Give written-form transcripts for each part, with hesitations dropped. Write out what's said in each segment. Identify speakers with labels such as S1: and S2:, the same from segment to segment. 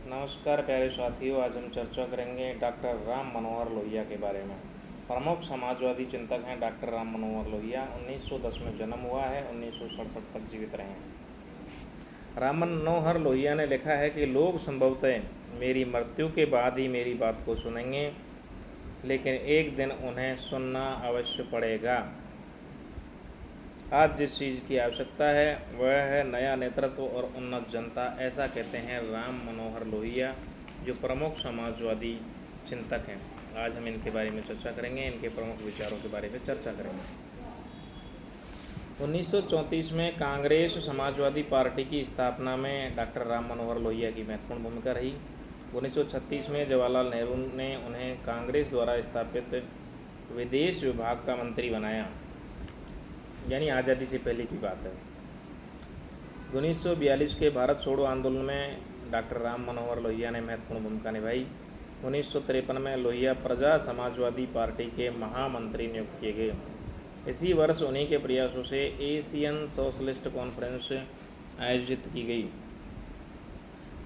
S1: नमस्कार प्यारे साथियों, आज हम चर्चा करेंगे डॉक्टर राम मनोहर लोहिया के बारे में। प्रमुख समाजवादी चिंतक हैं डॉक्टर राम मनोहर लोहिया। 1910 में जन्म हुआ है, 1967 तक जीवित रहे हैं। राम मनोहर लोहिया ने लिखा है कि लोग संभवतः मेरी मृत्यु के बाद ही मेरी बात को सुनेंगे, लेकिन एक दिन उन्हें सुनना अवश्य पड़ेगा। आज जिस चीज़ की आवश्यकता है वह है नया नेतृत्व और उन्नत जनता, ऐसा कहते हैं राम मनोहर लोहिया, जो प्रमुख समाजवादी चिंतक हैं। आज हम इनके बारे में चर्चा करेंगे, इनके प्रमुख विचारों के बारे में चर्चा करेंगे। 1934 में कांग्रेस समाजवादी पार्टी की स्थापना में डॉक्टर राम मनोहर लोहिया की महत्वपूर्ण भूमिका रही। 1936 में जवाहरलाल नेहरू ने उन्हें कांग्रेस द्वारा स्थापित विदेश विभाग का मंत्री बनाया, यानी आज़ादी से पहले की बात है। 1942 के भारत छोड़ो आंदोलन में डॉक्टर राम मनोहर लोहिया ने महत्वपूर्ण भूमिका निभाई। 1953 में लोहिया प्रजा समाजवादी पार्टी के महामंत्री नियुक्त किए गए। इसी वर्ष उन्हीं के प्रयासों से एशियन सोशलिस्ट कॉन्फ्रेंस आयोजित की गई।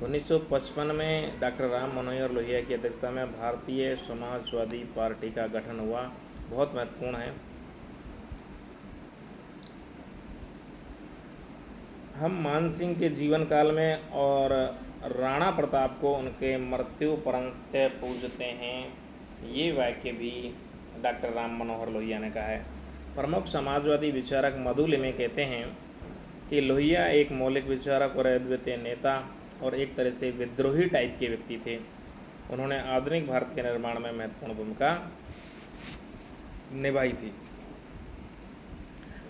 S1: 1955 में डॉक्टर राम मनोहर लोहिया की अध्यक्षता में भारतीय समाजवादी पार्टी का गठन हुआ, बहुत महत्वपूर्ण है। हम मान सिंह के जीवन काल में और राणा प्रताप को उनके मृत्यु पर्यंत पूजते हैं, ये वाक्य भी डॉक्टर राम मनोहर लोहिया ने कहा है। प्रमुख समाजवादी विचारक मधु लिमे कहते हैं कि लोहिया एक मौलिक विचारक और अद्वितीय नेता और एक तरह से विद्रोही टाइप के व्यक्ति थे। उन्होंने आधुनिक भारत के निर्माण में महत्वपूर्ण भूमिका निभाई थी।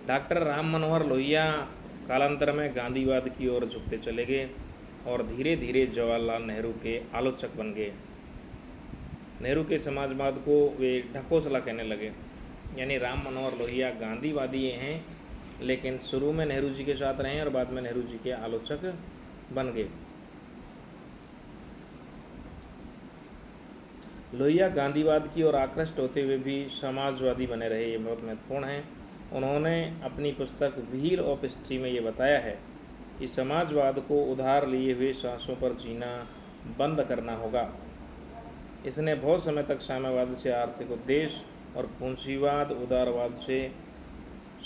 S1: डॉक्टर राम मनोहर लोहिया कालांतर में गांधीवाद की ओर झुकते चले गए और धीरे धीरे जवाहरलाल नेहरू के आलोचक बन गए। नेहरू के समाजवाद को वे ढकोसला कहने लगे, यानी राम मनोहर लोहिया गांधीवादी हैं, लेकिन शुरू में नेहरू जी के साथ रहे और बाद में नेहरू जी के आलोचक बन गए। लोहिया गांधीवाद की ओर आकृष्ट होते हुए भी समाजवादी बने रहे, ये बहुत महत्वपूर्ण है। उन्होंने अपनी पुस्तक व्हील ऑफ हिस्ट्री में ये बताया है कि समाजवाद को उधार लिए हुए सांसों पर जीना बंद करना होगा। इसने बहुत समय तक साम्यवाद से आर्थिक उद्देश्य और पूंजीवाद उदारवाद से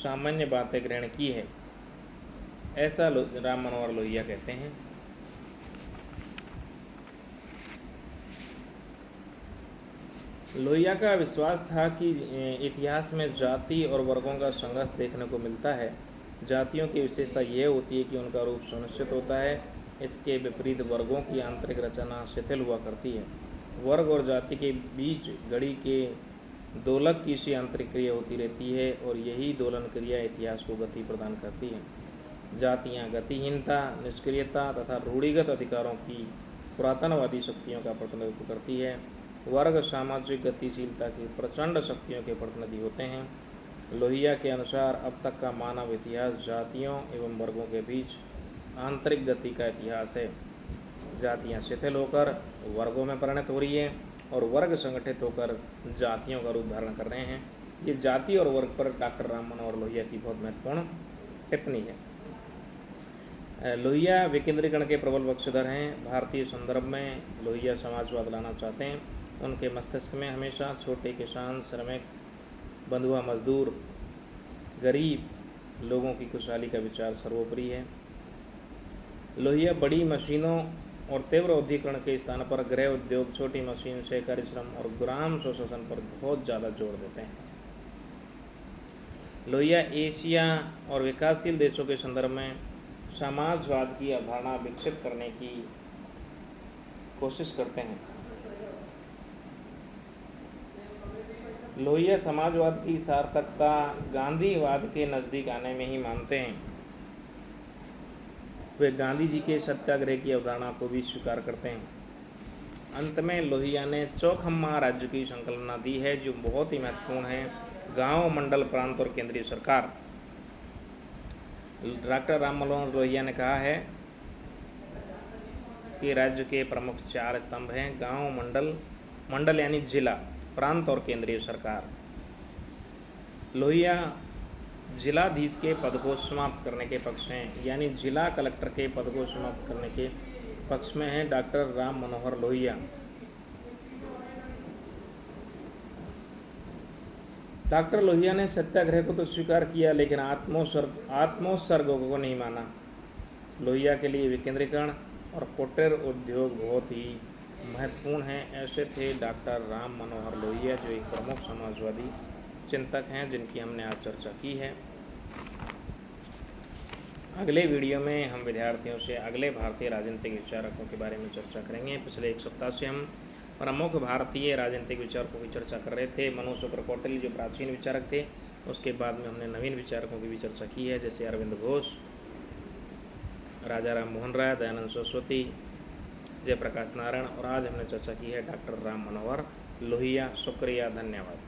S1: सामान्य बातें ग्रहण की है, ऐसा राम मनोहर लोहिया कहते हैं। लोहिया का विश्वास था कि इतिहास में जाति और वर्गों का संघर्ष देखने को मिलता है। जातियों की विशेषता यह होती है कि उनका रूप सुनिश्चित होता है, इसके विपरीत वर्गों की आंतरिक रचना शिथिल हुआ करती है। वर्ग और जाति के बीच घड़ी के दोलक की सी आंतरिक क्रिया होती रहती है और यही दोलन क्रिया इतिहास को गति प्रदान करती है। जातियाँ गतिहीनता, निष्क्रियता तथा रूढ़िगत अधिकारों की पुरातनवादी शक्तियों का प्रतिनिधित्व करती है। वर्ग सामाजिक गतिशीलता की प्रचंड शक्तियों के प्रतिनिधि होते हैं। लोहिया के अनुसार अब तक का मानव इतिहास जातियों एवं वर्गों के बीच आंतरिक गति का इतिहास है। जातियां शिथिल होकर वर्गों में परिणत हो रही हैं और वर्ग संगठित होकर जातियों का रूप धारण कर रहे हैं। ये जाति और वर्ग पर डॉक्टर राम मनोहर लोहिया की बहुत महत्वपूर्ण टिप्पणी है। लोहिया विकेंद्रीकरण के प्रबल पक्षधर हैं। भारतीय संदर्भ में लोहिया समाजवाद लाना चाहते हैं। उनके मस्तिष्क में हमेशा छोटे किसान, श्रमिक, बंधुआ मजदूर, गरीब लोगों की खुशहाली का विचार सर्वोपरि है। लोहिया बड़ी मशीनों और तीव्र औद्योगिकरण के स्थान पर गृह उद्योग, छोटी मशीन, सहकारी श्रम और ग्राम स्वशासन पर बहुत ज़्यादा जोर देते हैं। लोहिया एशिया और विकासशील देशों के संदर्भ में समाजवाद की अवधारणा विकसित करने की कोशिश करते हैं। लोहिया समाजवाद की सार्थकता गांधीवाद के नज़दीक आने में ही मानते हैं। वे गांधी जी के सत्याग्रह की अवधारणा को भी स्वीकार करते हैं। अंत में लोहिया ने चौखम्मा राज्य की संकल्पना दी है, जो बहुत ही महत्वपूर्ण है। गांव, मंडल, प्रांत और केंद्रीय सरकार। डॉक्टर राम मनोहर लोहिया ने कहा है कि राज्य के प्रमुख 4 स्तंभ हैं: गांव, मंडल यानी जिला, प्रांत और केंद्रीय सरकार। लोहिया जिलाधीश के पद को समाप्त करने के पक्ष हैं, यानी जिला कलेक्टर के पद को समाप्त करने के पक्ष में हैं डॉक्टर राम मनोहर लोहिया। डॉक्टर लोहिया ने सत्याग्रह को तो स्वीकार किया, लेकिन आत्मोत्सर्ग को नहीं माना। लोहिया के लिए विकेंद्रीकरण और कुटीर उद्योग बहुत ही महत्वपूर्ण हैं। ऐसे थे डॉक्टर राम मनोहर लोहिया, जो एक प्रमुख समाजवादी चिंतक हैं, जिनकी हमने आज चर्चा की है। अगले वीडियो में हम विद्यार्थियों से अगले भारतीय राजनीतिक विचारकों के बारे में चर्चा करेंगे। पिछले एक सप्ताह से हम प्रमुख भारतीय राजनीतिक विचारकों की चर्चा कर रहे थे। मनु शुक्र कौटिल्य जो प्राचीन विचारक थे, उसके बाद में हमने नवीन विचारकों की भी चर्चा की है, जैसे अरविंद घोष, राजा राम मोहन राय, दयानंद सरस्वती, जयप्रकाश नारायण, और आज हमने चर्चा की है डॉक्टर राम मनोहर लोहिया। शुक्रिया, धन्यवाद।